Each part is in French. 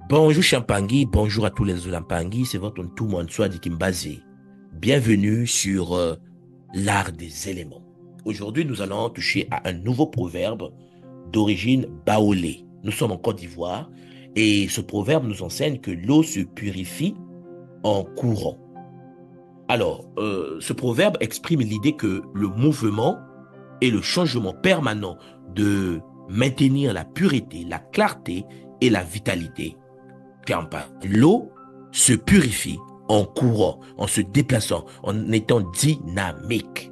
Bonjour Champangui, bonjour à tous les Olampangui, c'est votre Ntumonsoa di Kimbazi. Bienvenue sur l'art des éléments. Aujourd'hui, nous allons toucher à un nouveau proverbe d'origine baolé. Nous sommes en Côte d'Ivoire et ce proverbe nous enseigne que l'eau se purifie en courant. Alors, ce proverbe exprime l'idée que le mouvement et le changement permanent de maintenir la pureté, la clarté et la vitalité. L'eau se purifie en courant, en se déplaçant, en étant dynamique.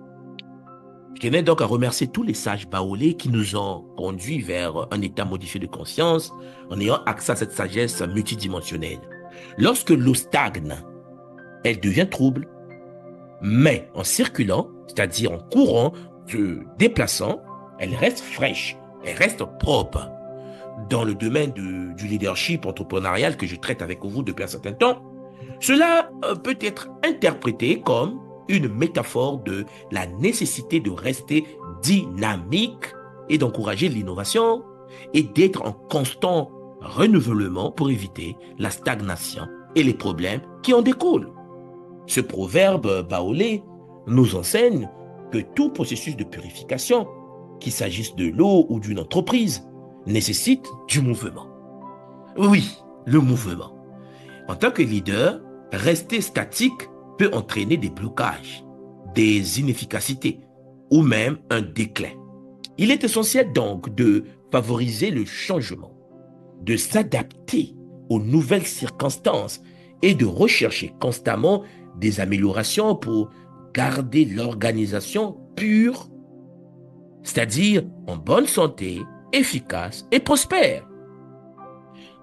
Je tenais donc à remercier tous les sages baoulés qui nous ont conduits vers un état modifié de conscience en ayant accès à cette sagesse multidimensionnelle. Lorsque l'eau stagne, elle devient trouble, mais en circulant, c'est-à-dire en courant, se déplaçant, elle reste fraîche, elle reste propre. Dans le domaine du leadership entrepreneurial que je traite avec vous depuis un certain temps, cela peut être interprété comme une métaphore de la nécessité de rester dynamique et d'encourager l'innovation et d'être en constant renouvellement pour éviter la stagnation et les problèmes qui en découlent. Ce proverbe baolé nous enseigne que tout processus de purification, qu'il s'agisse de l'eau ou d'une entreprise, nécessite du mouvement. Oui, le mouvement. En tant que leader, rester statique peut entraîner des blocages, des inefficacités ou même un déclin. Il est essentiel donc de favoriser le changement, de s'adapter aux nouvelles circonstances et de rechercher constamment des améliorations pour garder l'organisation pure, c'est-à-dire en bonne santé, efficace et prospère.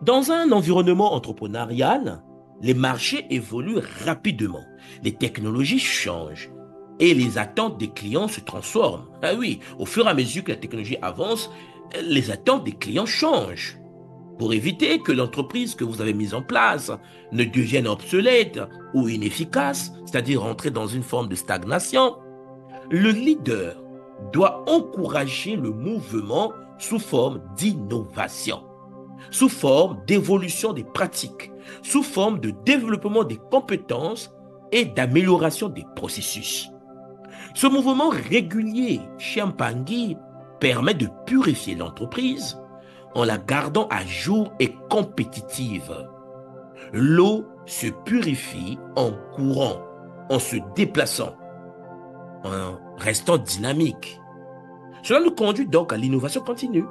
Dans un environnement entrepreneurial, les marchés évoluent rapidement, les technologies changent et les attentes des clients se transforment. Ah oui, au fur et à mesure que la technologie avance, les attentes des clients changent. Pour éviter que l'entreprise que vous avez mise en place ne devienne obsolète ou inefficace, c'est-à-dire entrer dans une forme de stagnation, le leader doit encourager le mouvement sous forme d'innovation, sous forme d'évolution des pratiques, sous forme de développement des compétences et d'amélioration des processus. Ce mouvement régulier chez Mpangui permet de purifier l'entreprise en la gardant à jour et compétitive. L'eau se purifie en courant, en se déplaçant, en restant dynamique. Cela nous conduit donc à l'innovation continue.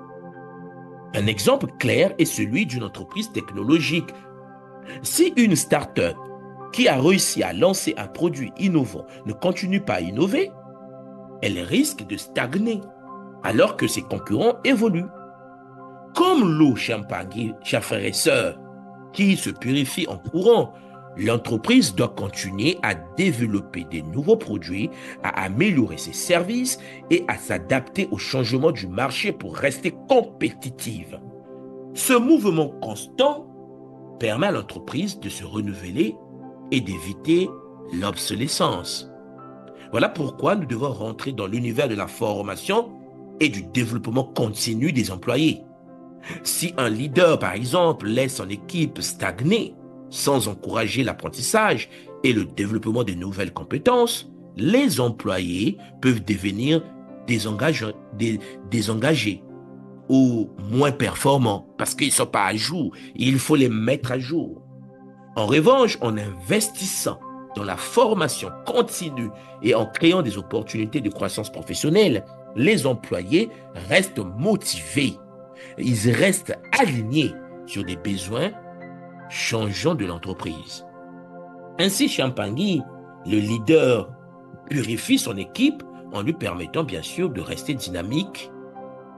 Un exemple clair est celui d'une entreprise technologique. Si une start-up qui a réussi à lancer un produit innovant ne continue pas à innover, elle risque de stagner alors que ses concurrents évoluent. Comme l'eau Champangui, chers frères et sœurs, qui se purifie en courant, l'entreprise doit continuer à développer des nouveaux produits, à améliorer ses services et à s'adapter aux changements du marché pour rester compétitive. Ce mouvement constant permet à l'entreprise de se renouveler et d'éviter l'obsolescence. Voilà pourquoi nous devons rentrer dans l'univers de la formation et du développement continu des employés. Si un leader, par exemple, laisse son équipe stagner sans encourager l'apprentissage et le développement de nouvelles compétences, les employés peuvent devenir désengagés ou moins performants parce qu'ils ne sont pas à jour. Il faut les mettre à jour. En revanche, en investissant dans la formation continue et en créant des opportunités de croissance professionnelle, les employés restent motivés. Ils restent alignés sur des besoins changeants de l'entreprise. Ainsi, Champangui, le leader, purifie son équipe en lui permettant bien sûr de rester dynamique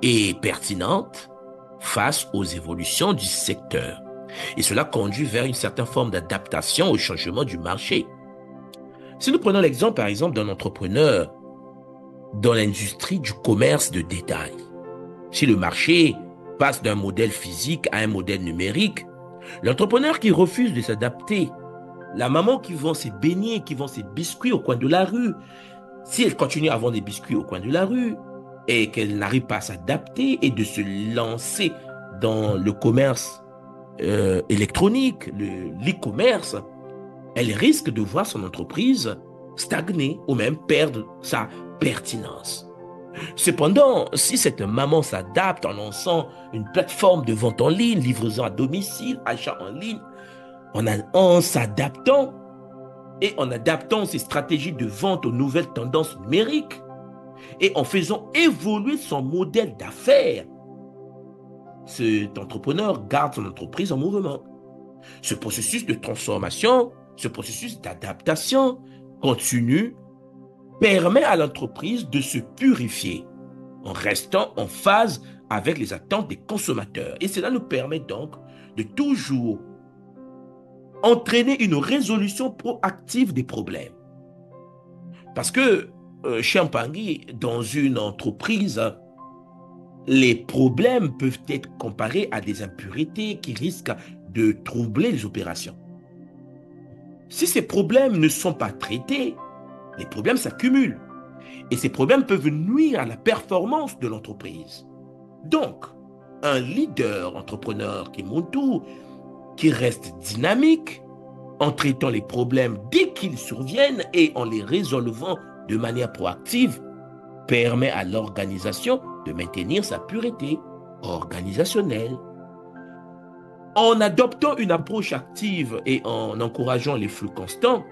et pertinente face aux évolutions du secteur. Et cela conduit vers une certaine forme d'adaptation au changement du marché. Si nous prenons l'exemple, par exemple, d'un entrepreneur dans l'industrie du commerce de détail, si le marché passe d'un modèle physique à un modèle numérique, l'entrepreneur qui refuse de s'adapter, la maman qui vend ses beignets, qui vend ses biscuits au coin de la rue, si elle continue à vendre des biscuits au coin de la rue et qu'elle n'arrive pas à s'adapter et de se lancer dans le commerce électronique, l'e-commerce, elle risque de voir son entreprise stagner ou même perdre sa pertinence. Cependant, si cette maman s'adapte en lançant une plateforme de vente en ligne, livraison à domicile, achat en ligne, en s'adaptant et en adaptant ses stratégies de vente aux nouvelles tendances numériques et en faisant évoluer son modèle d'affaires, cet entrepreneur garde son entreprise en mouvement. Ce processus de transformation, ce processus d'adaptation continue permet à l'entreprise de se purifier en restant en phase avec les attentes des consommateurs. Et cela nous permet donc de toujours entraîner une résolution proactive des problèmes. Parce que chez Mpangi, dans une entreprise, les problèmes peuvent être comparés à des impuretés qui risquent de troubler les opérations. Si ces problèmes ne sont pas traités, les problèmes s'accumulent et ces problèmes peuvent nuire à la performance de l'entreprise. Donc, un leader entrepreneur qui monte tout, qui reste dynamique en traitant les problèmes dès qu'ils surviennent et en les résolvant de manière proactive, permet à l'organisation de maintenir sa pureté organisationnelle. En adoptant une approche active et en encourageant les flux constants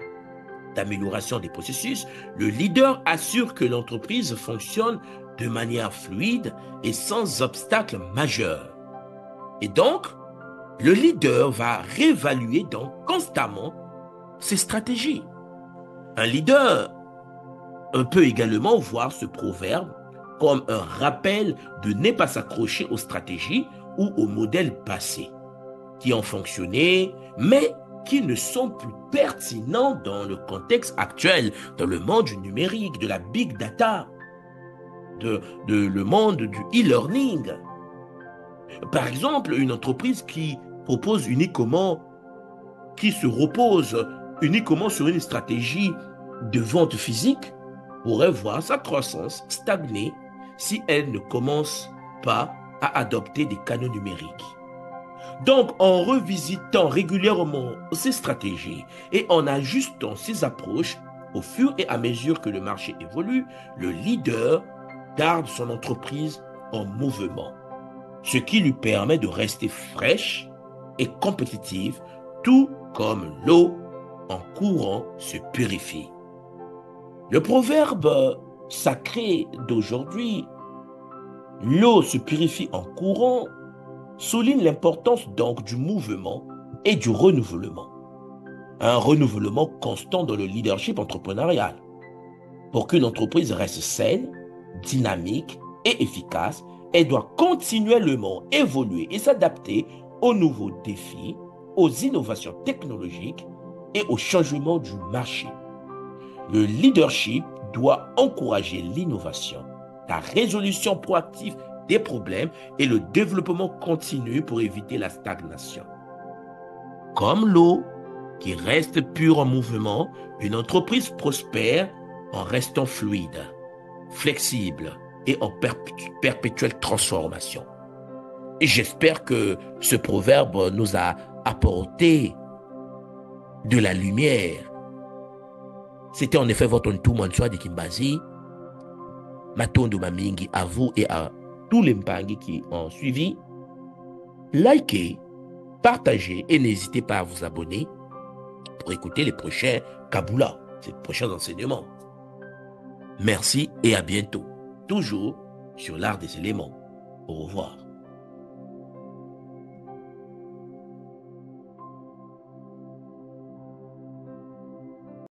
d'amélioration des processus, le leader assure que l'entreprise fonctionne de manière fluide et sans obstacle majeur. Et donc, le leader va réévaluer donc constamment ses stratégies. Un leader peut également voir ce proverbe comme un rappel de ne pas s'accrocher aux stratégies ou aux modèles passés qui ont fonctionné, mais qui ne sont plus pertinents dans le contexte actuel, dans le monde du numérique, de la big data, le monde du e-learning. Par exemple, une entreprise qui propose uniquement, qui se repose uniquement sur une stratégie de vente physique, pourrait voir sa croissance stagner si elle ne commence pas à adopter des canaux numériques. Donc, en revisitant régulièrement ces stratégies et en ajustant ses approches au fur et à mesure que le marché évolue, le leader garde son entreprise en mouvement, ce qui lui permet de rester fraîche et compétitive, tout comme l'eau en courant se purifie. Le proverbe sacré d'aujourd'hui, l'eau se purifie en courant, souligne l'importance donc du mouvement et du renouvellement. Un renouvellement constant dans le leadership entrepreneurial. Pour qu'une entreprise reste saine, dynamique et efficace, elle doit continuellement évoluer et s'adapter aux nouveaux défis, aux innovations technologiques et aux changements du marché. Le leadership doit encourager l'innovation, la résolution proactive des problèmes et le développement continu pour éviter la stagnation. Comme l'eau qui reste pure en mouvement, une entreprise prospère en restant fluide, flexible et en perpétuelle transformation. Et j'espère que ce proverbe nous a apporté de la lumière. C'était en effet votre tout Monsoi de Kimbazi. Matondo Mamingi à vous et à tous les Mpangi qui ont suivi. Likez, partagez et n'hésitez pas à vous abonner pour écouter les prochains Kabula, les prochains enseignements. Merci et à bientôt. Toujours sur l'art des éléments. Au revoir.